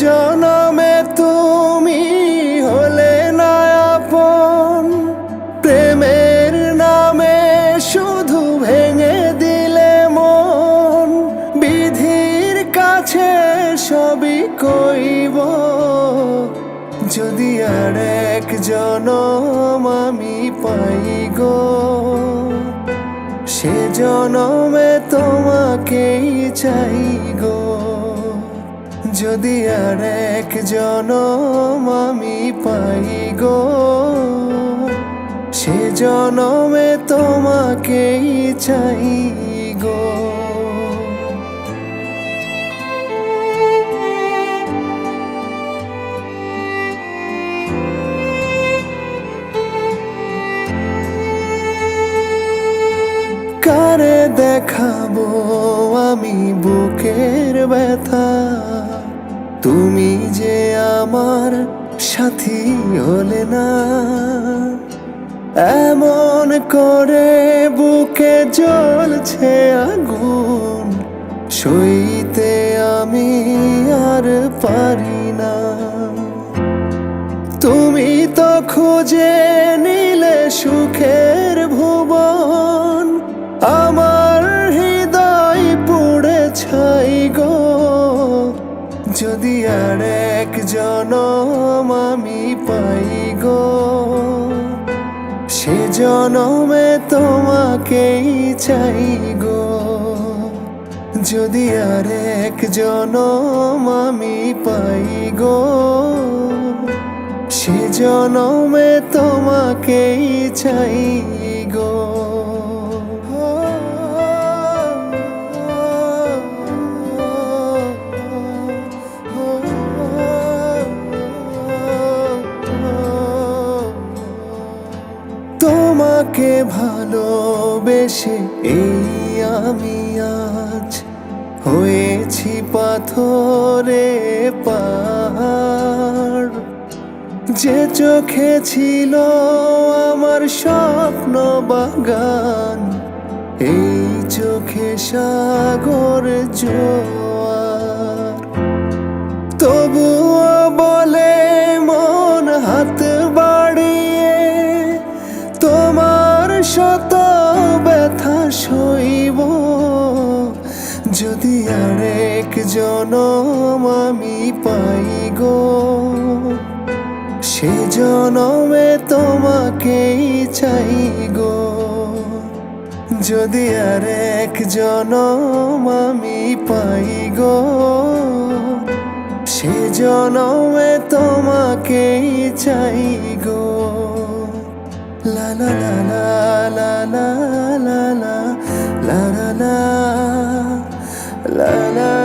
জনমে তুমি হলে না আপন, প্রেমের নামে শুধু ভেঙে দিলে মন। বিধির কাছে সবই কইব, যদি আর এক জনম আমি পাই গো, সে জনমে তোমাকেই চাই গো। যদি আর এক জনম আমি পাই গো, সে জনমে তোমাকেই চাই গো। কারে দেখাবো আমি বুকের ব্যথা, তুমি যে আমার সাথী হলে না। এমন করে বুকে জ্বলছে আগুন, সইতে আমি আর পারি না। তুমি তো খুঁজে নিলে সুখের ভুবন, আমার হৃদয় পুড়ে ছাই গো। যদি আর এক জনম আমি পাই গো, সে জনমে তোমাকেই চাই গো। যদি আর এক জনম আমি পাই গো, সে জনমে তোমাকেই চাই গো। তোমাকে ভালোবেসে এই আমি আজ হয়েছি পাথরে পাহাড়। যে চোখে ছিল আমার স্বপ্ন বাগান, এই চোখে সাগর জোয়ার। তবুও বলে মন হাত বাড়িয়ে, তোমার শত ব্যথা সইব। যদি আর এক জনম আমি পাই গো, সে জনমে তোমাকেই চাই গো। যদি আর এক জনম আমি পাই গো, সে জনমে তোমাকেই চাই গো। লা লা লা লা লা লা লা লা লা লা লা লা।